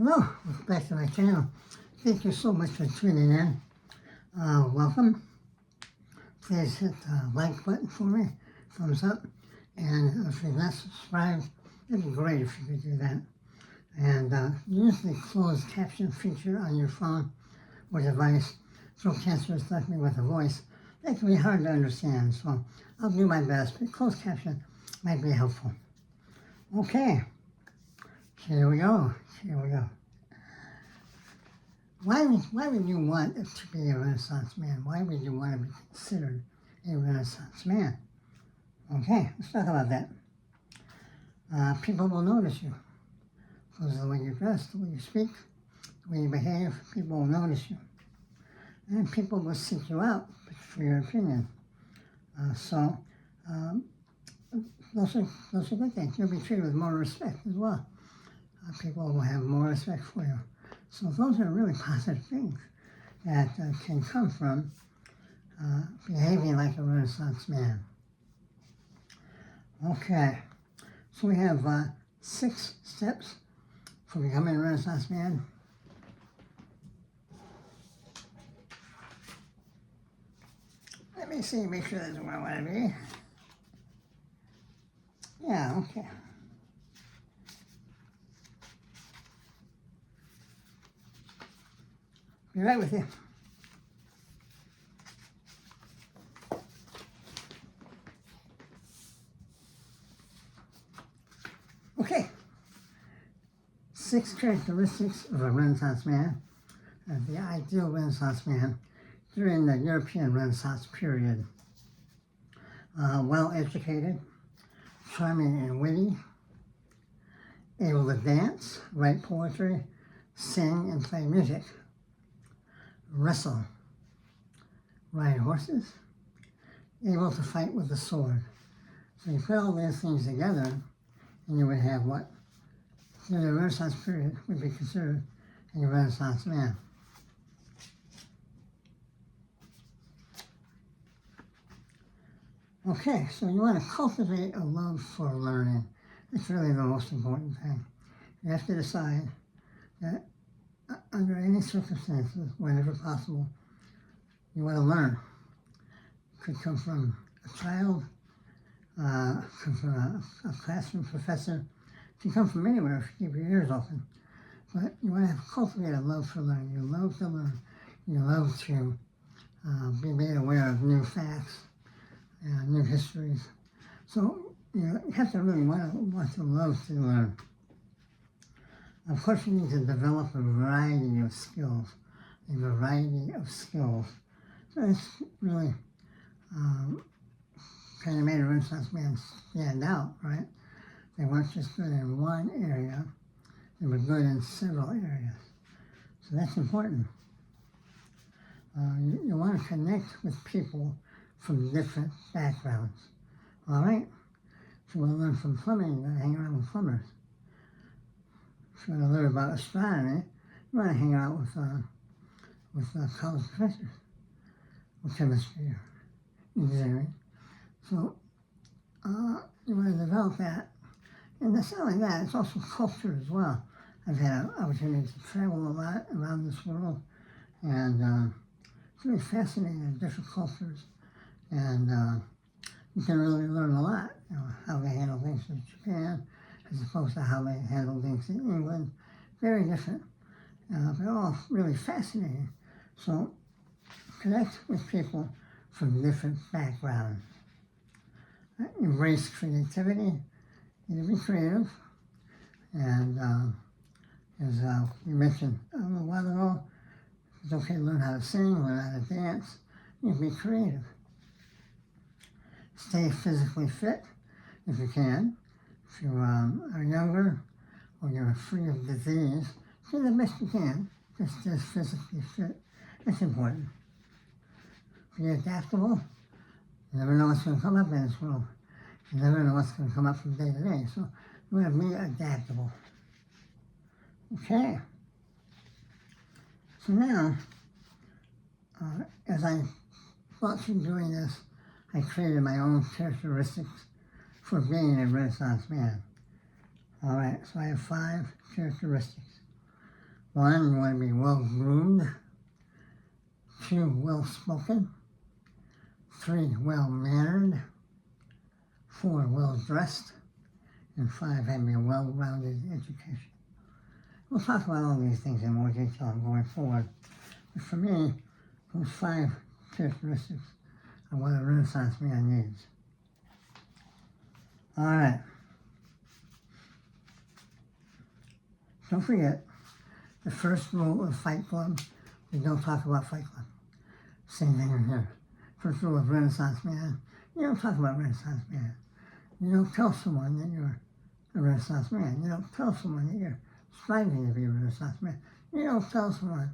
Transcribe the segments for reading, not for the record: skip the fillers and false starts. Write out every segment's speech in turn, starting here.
Hello, welcome back to my channel. Thank you so much for tuning in. Welcome. Please hit the like button for me, thumbs up, and if you're not subscribed, it'd be great if you could do that. And use the closed caption feature on your phone or device. Throat cancer left me with a voice that can be hard to understand, so I'll do my best, but closed caption might be helpful. Okay, here we go. Why would you want to be a Renaissance man? Why would you want to be considered a Renaissance man? Okay, let's talk about that. People will notice you. Because of the way you dress, the way you speak, the way you behave, people will notice you. And people will seek you out for your opinion. Those are good things. You'll be treated with more respect as well. People will have more respect for you. So those are really positive things that can come from behaving like a Renaissance man. Okay, so we have 6 steps for becoming a Renaissance man. Let me see, make sure that's where I want to be. Yeah, okay. Be right with you. Okay. 6 characteristics of a Renaissance man, the ideal Renaissance man during the European Renaissance period. Well-educated, charming and witty, able to dance, write poetry, sing and play music, wrestle, ride horses, able to fight with a sword. So you put all these things together, and you would have what, in the Renaissance period, would be considered a Renaissance man. Okay, so you want to cultivate a love for learning. It's really the most important thing. You have to decide that under any circumstances, whenever possible, you want to learn. It could come from a child, come from a classroom professor, it can come from anywhere if you keep your ears open. But you want to cultivate a love for learning. You love to learn. You love to be made aware of new facts, new histories. So you have to really want to love to learn. Of course, you need to develop a variety of skills. So it's really kind of made a Renaissance man stand out, right? They weren't just good in one area, they were good in several areas. So that's important. You want to connect with people from different backgrounds, all right? If you want to learn from plumbing, you want to hang around with plumbers. If you want to learn about astronomy, you want to hang out with college professors, or chemistry, or engineering. So you want to develop that. And it's not only that, it's also culture as well. I've had an opportunity to travel a lot around this world, and it's really fascinating, different cultures. And you can really learn a lot, how they handle things in Japan, as opposed to how they handle things in England. Very different, but all really fascinating. So connect with people from different backgrounds. Embrace creativity. You be creative. And as we mentioned a little while ago, it's okay to learn how to sing, learn how to dance. You be creative. Stay physically fit if you can. If you are younger or you're free of disease, do the best you can. Just physically fit. It's important. Be adaptable. You never know what's going to come up in this world. You never know what's going to come up from day to day. So you want to be adaptable. Okay. So now, as I thought through doing this, I created my own characteristics for being a Renaissance man. All right, so I have 5 characteristics. 1, you want to be well-groomed. 2, well-spoken. 3, well-mannered. 4, well-dressed. And 5, having a well-rounded education. We'll talk about all these things in more detail going forward. But for me, those 5 characteristics are what a Renaissance man needs. All right. Don't forget, the first rule of Fight Club is don't talk about Fight Club. Same thing in here. First rule of Renaissance man, you don't talk about Renaissance man. You don't tell someone that you're a Renaissance man. You don't tell someone that you're striving to be a Renaissance man. You don't tell someone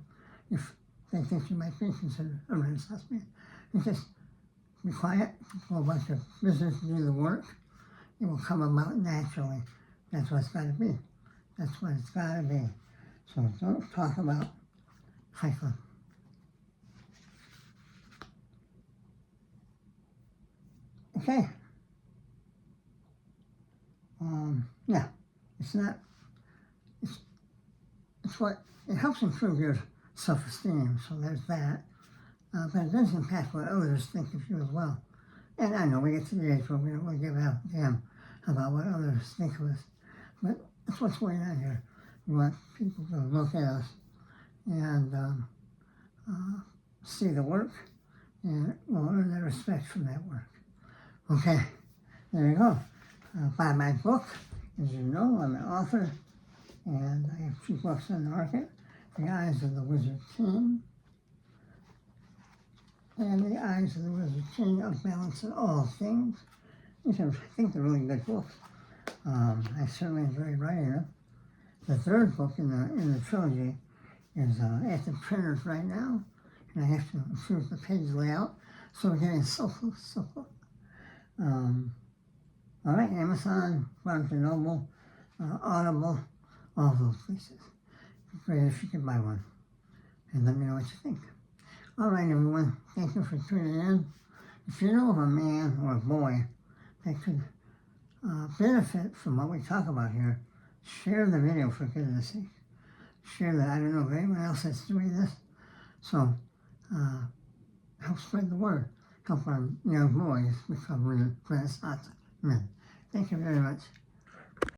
if they think you might be considered a Renaissance man. You just be quiet, go a bunch of business, do the work. It will come about naturally. That's what it's got to be. That's what it's got to be. So don't talk about Fight Club. Okay. Yeah, it's not, it's what, it helps improve your self-esteem, so there's that. But it does impact what others think of you as well. And I know we get to the age where we don't really give a damn about what others think of us. But that's what's going on here. We want people to look at us and see the work, and we'll earn their respect from that work. Okay, there you go. Buy my book. As you know, I'm an author, and I have 2 books on the market, The Eyes of the Wizard King and The Eyes of the Wizard King of Balance in All Things. These are, I think, they're really good books. I certainly enjoyed writing them. The 3rd book in the trilogy is at the printers right now, and I have to improve the page layout, so we're getting so close. All right, Amazon, Barnes & Noble, Audible, all those places. It'd be great if you could buy one, and let me know what you think. All right, everyone, thank you for tuning in. If you know of a man or a boy that could benefit from what we talk about here, share the video, for goodness sake. Share that. I don't know of anyone else that's doing this, so help spread the word. Help our young boys become Renaissance men. Thank you very much.